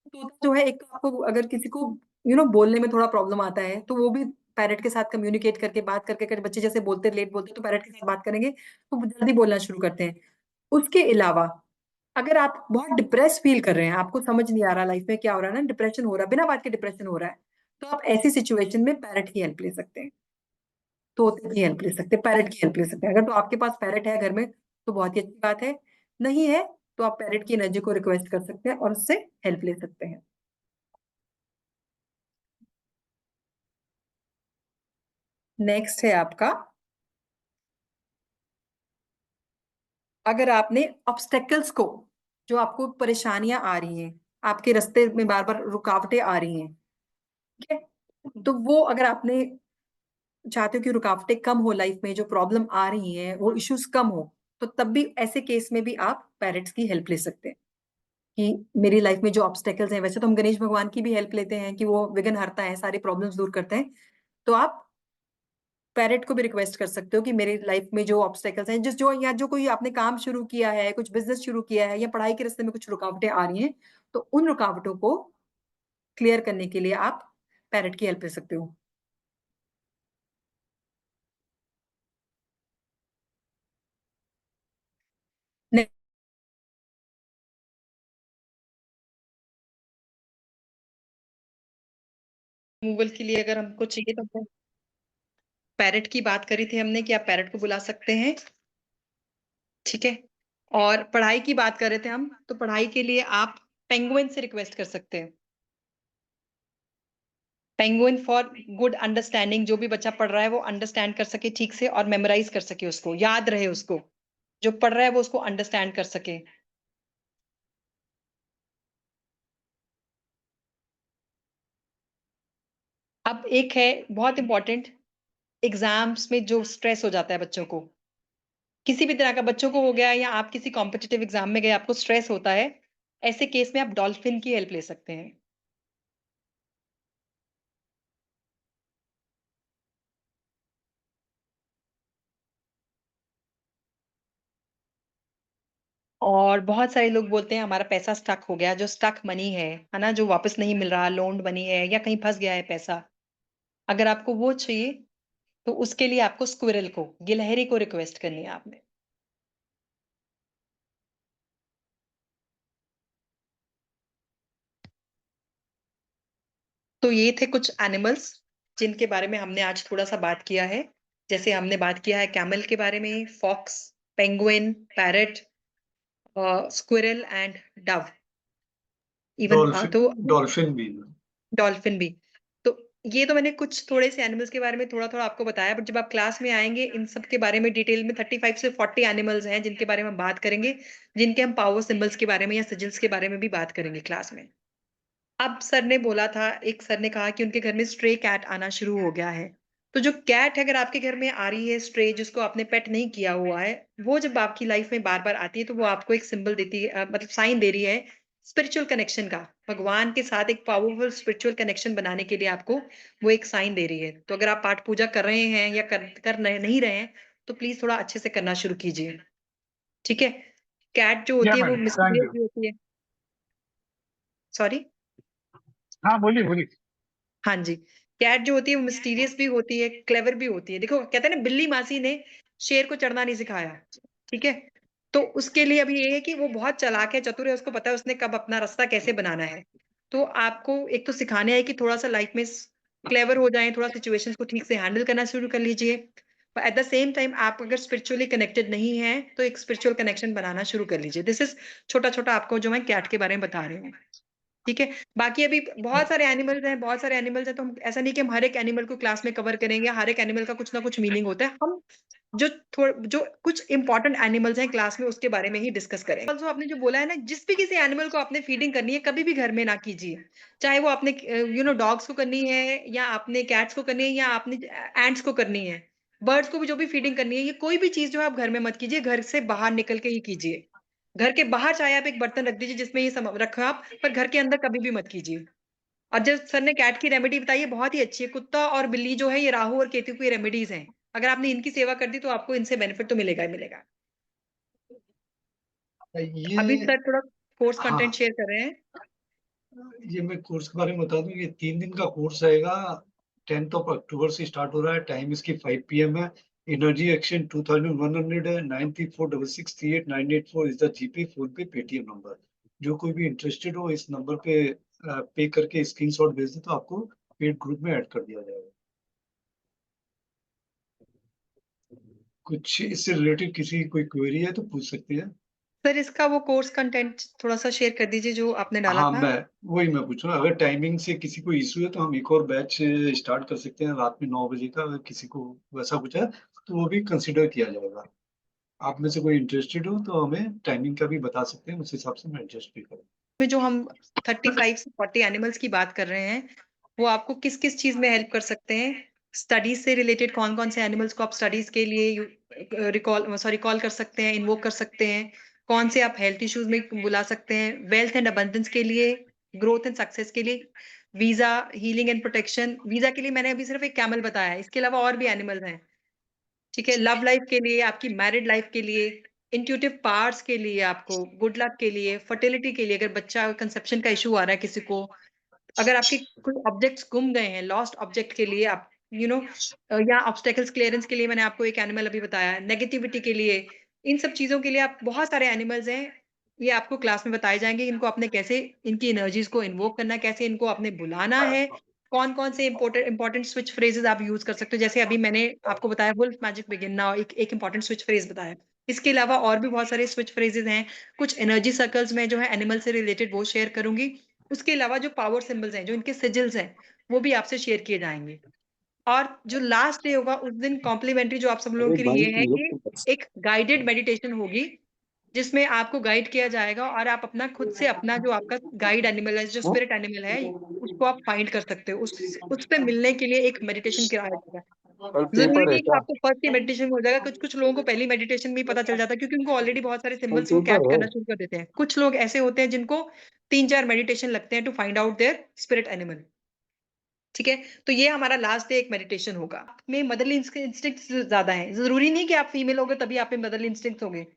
तोता जो है, एक तो आपको अगर किसी को बोलने में थोड़ा प्रॉब्लम आता है, तो वो भी पैरेट के साथ कम्युनिकेट करके, बात करके, अगर बच्चे जैसे बोलते लेट बोलते तो पैरेट के साथ बात करेंगे तो वो जल्दी बोलना शुरू करते हैं। उसके अलावा अगर आप बहुत डिप्रेस फील कर रहे हैं, आपको समझ नहीं आ रहा लाइफ में क्या हो रहा है ना, डिप्रेशन हो रहा है, बिना बात के डिप्रेशन हो रहा है, तो आप ऐसी सिचुएशन में पैरेट की हेल्प ले सकते हैं, तोते की हेल्प ले सकते हैं, पैरेट की हेल्प ले सकते हैं। अगर तो आपके पास पैरेट है घर में तो बहुत ही अच्छी बात है, नहीं है तो आप पैरेट की एनर्जी को रिक्वेस्ट कर सकते हैं और उससे हेल्प ले सकते हैं। नेक्स्ट है आपका, अगर आपने ऑब्स्टेकल्स को, जो आपको परेशानियां आ रही हैं, आपके रास्ते में बार बार रुकावटें आ रही हैं, ठीक है, तो वो अगर आपने चाहते हो कि रुकावटें कम हो लाइफ में, जो प्रॉब्लम आ रही है वो इश्यूज कम हो, तो तब भी ऐसे केस में भी आप पेरेंट्स की हेल्प ले सकते हैं कि मेरी लाइफ में जो ऑब्स्टेकल्स हैं, वैसे तो हम गणेश भगवान की भी हेल्प लेते हैं कि वो विघ्न हरता है, सारी प्रॉब्लम्स दूर करते हैं, तो आप पेरेंट को भी रिक्वेस्ट कर सकते हो कि मेरी लाइफ में जो ऑब्स्टेकल्स हैं, जिस जो या जो कोई आपने काम शुरू किया है, कुछ बिजनेस शुरू किया है, या पढ़ाई के रास्ते में कुछ रुकावटें आ रही हैं, तो उन रुकावटों को क्लियर करने के लिए आप पेरेंट की हेल्प ले सकते हो। रिमूवल के लिए अगर हमको चाहिए तो पैरेट की बात करी थी हमने कि आप पैरेट को बुला सकते हैं, ठीक है। और पढ़ाई की बात कर रहे थे हम, तो पढ़ाई के लिए आप पेंगुइन से रिक्वेस्ट कर सकते हैं। पेंगुइन फॉर गुड अंडरस्टैंडिंग, जो भी बच्चा पढ़ रहा है वो अंडरस्टैंड कर सके ठीक से और मेमोराइज कर सके, उसको याद रहे, उसको जो पढ़ रहा है वो उसको अंडरस्टैंड कर सके। अब एक है बहुत इंपॉर्टेंट, एग्जाम्स में जो स्ट्रेस हो जाता है बच्चों को, किसी भी तरह का बच्चों को हो गया, या आप किसी कॉम्पिटिटिव एग्जाम में गए, आपको स्ट्रेस होता है, ऐसे केस में आप डॉल्फिन की हेल्प ले सकते हैं। और बहुत सारे लोग बोलते हैं हमारा पैसा स्टक हो गया, जो स्टक मनी है ना, जो वापस नहीं मिल रहा, लोन्ड मनी है या कहीं फंस गया है पैसा, अगर आपको वो चाहिए तो उसके लिए आपको स्क्विरल को, गिलहरी को रिक्वेस्ट करनी है आपने। तो ये थे कुछ एनिमल्स जिनके बारे में हमने आज थोड़ा सा बात किया है। जैसे हमने बात किया है कैमल के बारे में, fox, penguin, parrot, squirrel and dove, even dolphin, तो डॉल्फिन भी। डॉल्फिन भी। ये तो मैंने कुछ थोड़े से एनिमल्स के बारे में थोड़ा-थोड़ा आपको बताया, बट जब आप क्लास में आएँगे इन सब के बारे में डिटेल में 35 से 40 एनिमल्स हैं जिनके बारे में हम बात करेंगे, जिनके हम पावर सिंबल्स के बारे में या सिजिल्स के बारे में भी बात करेंगे क्लास में। अब सर ने बोला था, एक सर ने कहा कि उनके घर में स्ट्रे कैट आना शुरू हो गया है। तो जो कैट है अगर आपके घर में आ रही है स्ट्रे जिसको आपने पेट नहीं किया हुआ है, वो जब आपकी लाइफ में बार-बार आती है तो वो आपको एक सिंबल देती है, मतलब साइन दे रही है स्पिरिचुअल कनेक्शन का। भगवान के साथ एक पावरफुल स्पिरिचुअल कनेक्शन बनाने के लिए आपको वो एक साइन दे रही है। तो अगर आप पाठ पूजा कर रहे हैं या नहीं रहे हैं, तो प्लीज़ थोड़ा अच्छे से करना शुरू कीजिए। ठीक है? कैट जो या होती है वो मैडम, थैंक मिस्टीरियस यू। भी होती है। सॉरी? हाँ, बोलिए बोलिए। हाँ जी, कैट जो होती है वो मिस्टीरियस भी होती है, क्लेवर भी होती है। देखो कहते हैं ना बिल्ली मासी ने शेर को चढ़ना नहीं सिखाया, ठीक है? तो उसके लिए अभी ये है कि वो बहुत चालाक है, चतुर है, उसको पता है उसने कब अपना रास्ता कैसे बनाना है। तो आपको एक तो सिखाना है कि थोड़ा-सा लाइफ में स क्लेवर हो जाएँ, थोड़ा सिचुएशंस को ठीक से हैंडल करना शुरू कर लीजिए। एट द सेम टाइम आप अगर स्पिरिचुअली कनेक्टेड नहीं हैं, तो एक स्पिरिचुअल कनेक्शन बनाना शुरू कर लीजिए। दिस इज़ छोटा-छोटा आपको जो मैं कैट के बारे में बता रही हूँ। ठीक है? बाकी अभी बहुत सारे एनिमल्स हैं, तो हम ऐसा नहीं कि हम हर एक एनिमल को क्लास में कवर करेंगे, हर एक एनिमल का कुछ ना कुछ मीनिंग होता है। हम जो कुछ इम्पोर्टेंट एनिमल्स हैं क्लास में उसके बारे में ही डिस्कस करेंगे। जो आपने जो बोला है ना, जिस भी किसी एनिमल को आपने फीडिंग करनी है, कभी भी घर में ना कीजिए। चाहे वो आपने डॉग्स को करनी है या आपने कैट्स को करनी है या आपने एंट्स को करनी है। बर्ड्स को भी जो भी फीडिंग करनी है, ये कोई भी चीज़ जो है आप घर में मत कीजिए, घर से बाहर निकल के ही कीजिए। घर के बाहर चाहे आप एक बर्तन रख दीजिए जिसमें ये सम रखो आप, पर घर के अंदर कभी भी मत कीजिए। और जो सर ने कैट की रेमेडी बताई है बहुत ही अच्छी है। कुत्ता और बिल्ली जो है ये राहु और केतु की रेमेडीज़ हैं। अगर आपने इनकी सेवा कर दी तो आपको इनसे बेनिफिट तो मिलेगा ही मिलेगा। अभी ये सर थोड़ा कोर्स कंटेंट हाँ, शेयर कर रहे हैं। ये मैं कोर्स के बारे में बता दूं, ये 3 दिन का कोर्स रहेगा। 10 अक्टूबर से स्टार्ट हो रहा है। टाइम इसकी 5 PM है। एनर्जी एक्सचेंज 2100 है। 9346638984 इज द जीपे, फोन पे, पेटीएम नंबर। जो कोई भी इंटरेस्टेड हो इस नंबर पे पे करके स्क्रीनशॉट भेज दे तो आपको पेड ग्रुप में ऐड कर दिया जाएगा। कुछ इससे रिलेटेड किसी कोई क्वेरी है तो पूछ सकते हैं। सर इसका वो कोर्स कंटेंट थोड़ा-सा शेयर कर दीजिए जो आपने डाला हाँ, था। मैं पूछ रहा हूँ, अगर टाइमिंग से किसी को इश्यू है तो हम एक और बैच स्टार्ट कर सकते हैं रात में 9 बजे का। अगर किसी को वैसा कुछ है तो वो भी कंसिडर किया जाएगा। आप में से कोई इंटरेस्टेड हो तो हमें टाइमिंग का भी बता सकते हैं, उस हिसाब से मैं एडजस्ट भी करूँ। में जो हम 35 से 40 एनिमल्स की बात कर रहे हैं, वो आपको किस-किस चीज़ में हेल्प कर सकते हैं? स्टडीज़ से रिलेटेड कौन-कौन से एनिमल्स को आप स्टडीज़ के लिए कॉल कर सकते हैं, इन्वोक कर सकते हैं? कौन से आप हेल्थ इश्यूज़ में बुला सकते हैं? वेल्थ एंड अबंडेंस के लिए, ग्रोथ एंड सक्सेस के लिए, visa, healing and protection. Visa के लिए मैंने अभी सिर्फ एक कैमल बताया है, इसके अलावा और भी एनिमल्स हैं। ठीक है? लव लाइफ के लिए, आपकी मैरिड लाइफ के लिए, इंट्यूटिव पावर्स के लिए आपको, गुड लक के लिए, फर्टिलिटी के लिए, अगर बच्चा कंसेप्शन का इश्यू आ रहा है किसी को, अगर आपके कोई ऑब्जेक्ट्स गुम गए हैं, लॉस्ट ऑब्जेक्ट के लिए आप या ऑब्स्टेकल्स क्लियरेंस के लिए मैंने आपको एक एनिमल अभी बताया, नेगेटिविटी के लिए, इन सब चीज़ों के लिए आप बहुत सारे एनिमल्स हैं, ये आपको क्लास में बताए जाएँगे, इनको आपने कैसे इनकी एनर्जीज़ को इन्वोक करना है, कैसे इनको आपने बुलाना है, कौन-कौन से इम्पोर्टेंट स्विच फ्रेजेज़ आप यूज़ कर सकते हो। जैसे अभी मैंने आपको बताया वुल्फ मैजिक बिगिन नाउ, एक इम्पोर्टेंट स्विच फ्रेज़ बताया। इसके अलावा और भी बहुत सारे स्विच फ्रेजेज़ हैं, कुछ एनर्जी सर्कल्स में जो है एनिमल से रिलेटेड वो शेयर करूँगी। उसके अलावा जो पावर सिंबल्स हैं, जो इनके सिजिल्स हैं, वो भी आपसे शेयर किए जाएँगे। और जो लास्ट डे होगा उस दिन कॉम्प्लीमेंट्री जो आप सब लोगों के लिए ये है कि एक गाइडेड मेडिटेशन होगी, जिसमें आपको गाइड किया जाएगा और आप अपना खुद से अपना जो आपका गाइड एनिमल है, जो स्पिरिट एनिमल है, उसको आप फाइंड कर सकते हो। उससे मिलने के लिए एक मेडिटेशन कराया जाएगा। कल ज़रूरी पेपर है नहीं कि क्या? आपको फर्स्ट ही मेडिटेशन में हो जाएगा, कुछ-कुछ लोगों को पहली मेडिटेशन में ही पता चल जाता है क्योंकि उनको ऑलरेडी बहुत सारे कल सिम्बल्स वो कैच पेपर है। करना शुरू कर देते हैं। कुछ लोग ऐसे होते हैं जिनको 3-4 मेडिटेशन लगते हैं to find out their spirit animal. ठीक है? तो ये हमारा लास्ट डे एक मेडिटेशन होगा। में मदरली इंस्टिंक्ट्स ज़्यादा हैं। ज़रूरी नहीं कि आप फीमेल होगे तभी आप में मदरली इंस्टिंक्ट्स होंगे।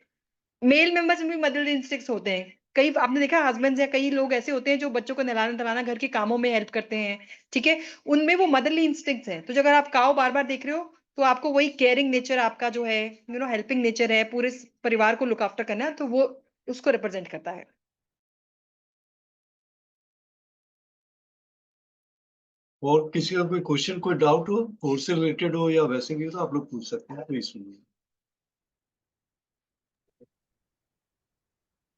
मेल मेंबर्स में भी मदरली इंस्टिंक्ट्स होते हैं। कई आपने देखा हस्बैंड्स या कई लोग ऐसे होते हैं जो बच्चों को नहलाना-धुलाना, घर के कामों में हेल्प करते हैं, ठीक है? उनमें वो मदरली इंस्टिंक्ट्स हैं। तो जो अगर आप काऊ बार-बार देख रहे हो, तो आपको वही केयरिंग नेचर आपका जो है, हेल्पिंग नेचर है, पूरे परिवार को लुक आफ्टर करना है, तो वो उसको रिप्रेजेंट करता है। और किसी का कोई क्वेश्चन, कोई डाउट हो, कोर्स से रिलेटेड हो या वैसे भी हो तो आप लोग पूछ सकते हैं, कोई इशू नहीं है।